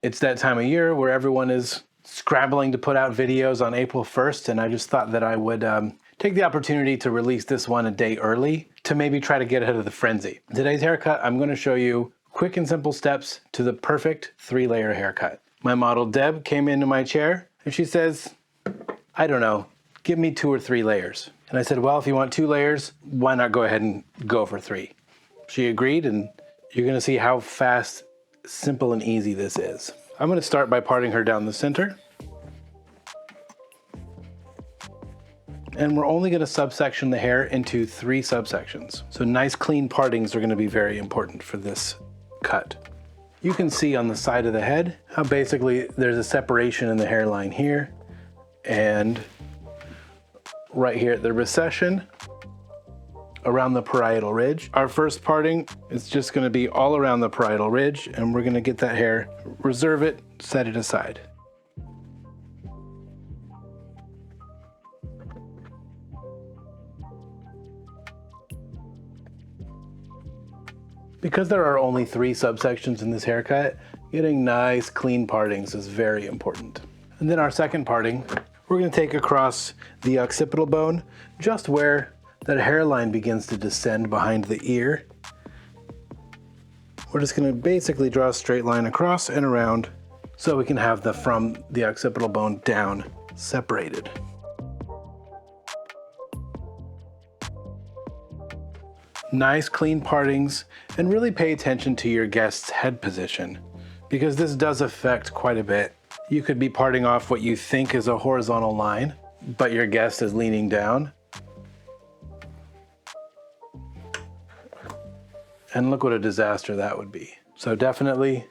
It's that time of year where everyone is scrambling to put out videos on April 1st, and I just thought that I would take the opportunity to release this one a day early to maybe try to get ahead of the frenzy. Today's haircut, I'm going to show you quick and simple steps to the perfect 3-layer haircut. My model Deb came into my chair and she says, I don't know, give me 2 or 3 layers. And I said, well, if you want 2 layers, why not go ahead and go for 3? She agreed, and you're going to see how fast, simple, and easy this is. I'm going to start by parting her down the center. And we're only going to subsection the hair into 3 subsections. So nice clean partings are going to be very important for this cut. You can see on the side of the head how basically there's a separation in the hairline here and right here at the recession around the parietal ridge. Our first parting is just going to be all around the parietal ridge, and we're going to get that hair, reserve it, set it aside. Because there are only 3 subsections in this haircut, getting nice clean partings is very important. And then our second parting, we're going to take across the occipital bone, just where that hairline begins to descend behind the ear. We're just going to basically draw a straight line across and around so we can have from the occipital bone down separated. Nice clean partings, and really pay attention to your guest's head position because this does affect quite a bit. You could be parting off what you think is a horizontal line, but your guest is leaning down. And look what a disaster that would be. So definitely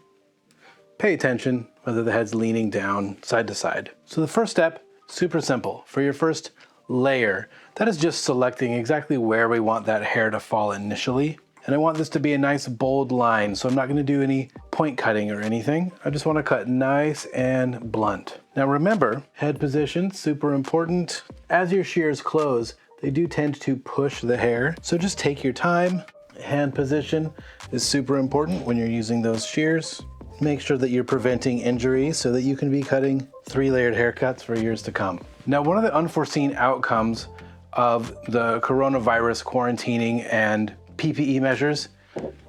pay attention whether the head's leaning down side to side. So the first step, super simple. For your first layer, that is just selecting exactly where we want that hair to fall initially. And I want this to be a nice bold line, so I'm not going to do any point cutting or anything. I just want to cut nice and blunt. Now remember, head position, super important. As your shears close, they do tend to push the hair, so just take your time. Hand position is super important when you're using those shears. Make sure that you're preventing injuries so that you can be cutting 3-layered haircuts for years to come. Now, one of the unforeseen outcomes of the coronavirus quarantining and PPE measures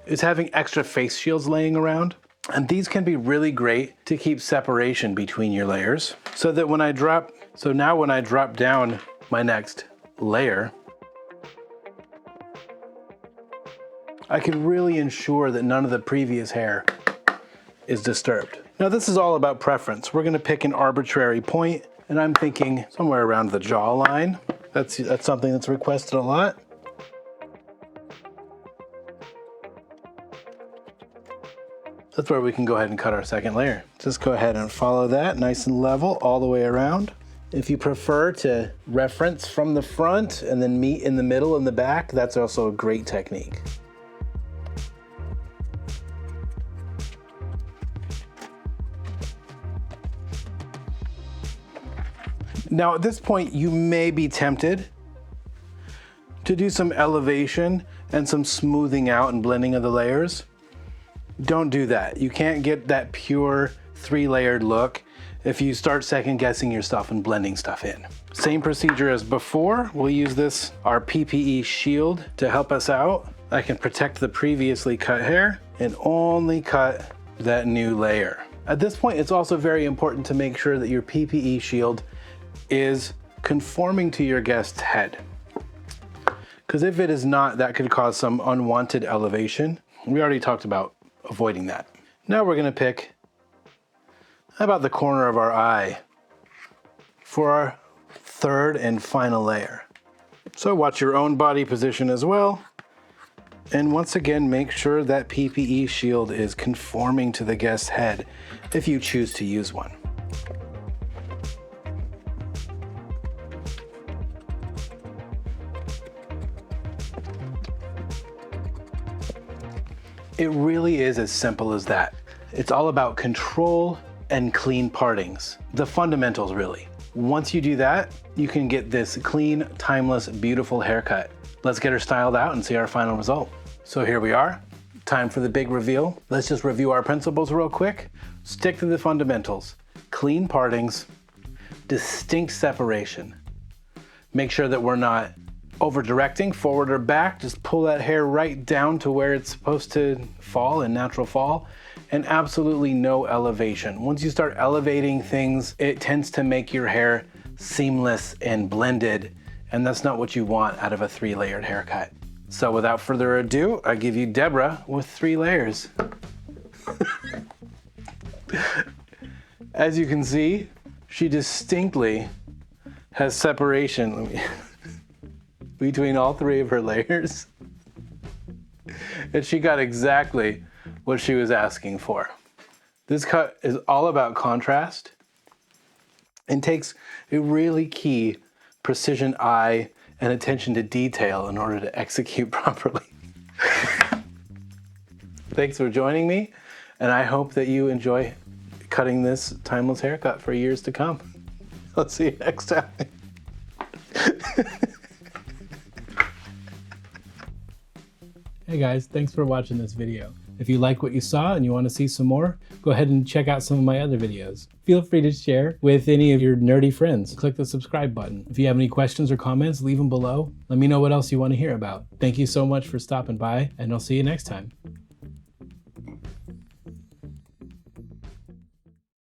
is having extra face shields laying around. And these can be really great to keep separation between your layers so that when I drop down my next layer, I can really ensure that none of the previous hair is disturbed. Now this is all about preference. We're gonna pick an arbitrary point, and I'm thinking somewhere around the jawline. That's something that's requested a lot. That's where we can go ahead and cut our second layer. Just go ahead and follow that nice and level all the way around. If you prefer to reference from the front and then meet in the middle and the back, that's also a great technique. Now at this point, you may be tempted to do some elevation and some smoothing out and blending of the layers. Don't do that. You can't get that pure 3-layered look if you start second guessing yourself and blending stuff in. Same procedure as before. We'll use our PPE shield to help us out. I can protect the previously cut hair and only cut that new layer. At this point, it's also very important to make sure that your PPE shield is conforming to your guest's head. Because if it is not, that could cause some unwanted elevation. We already talked about avoiding that. Now we're gonna pick about the corner of our eye for our third and final layer. So watch your own body position as well. And once again, make sure that PPE shield is conforming to the guest's head if you choose to use one. It really is as simple as that. It's all about control and clean partings. The fundamentals, really. Once you do that, you can get this clean, timeless, beautiful haircut. Let's get her styled out and see our final result. So here we are. Time for the big reveal. Let's just review our principles real quick. Stick to the fundamentals. Clean partings, distinct separation. Make sure that we're not over directing forward or back. Just pull that hair right down to where it's supposed to fall in natural fall, and absolutely no elevation. Once you start elevating things, it tends to make your hair seamless and blended, and that's not what you want out of a 3-layered haircut. So without further ado, I give you Deborah with 3 layers. As you can see, she distinctly has separation between all 3 of her layers. And she got exactly what she was asking for. This cut is all about contrast and takes a really key precision eye and attention to detail in order to execute properly. Thanks for joining me, and I hope that you enjoy cutting this timeless haircut for years to come. I'll see you next time. Hey guys, thanks for watching this video. If you like what you saw and you want to see some more, go ahead and check out some of my other videos. Feel free to share with any of your nerdy friends. Click the subscribe button. If you have any questions or comments, leave them below. Let me know what else you want to hear about. Thank you so much for stopping by, and I'll see you next time.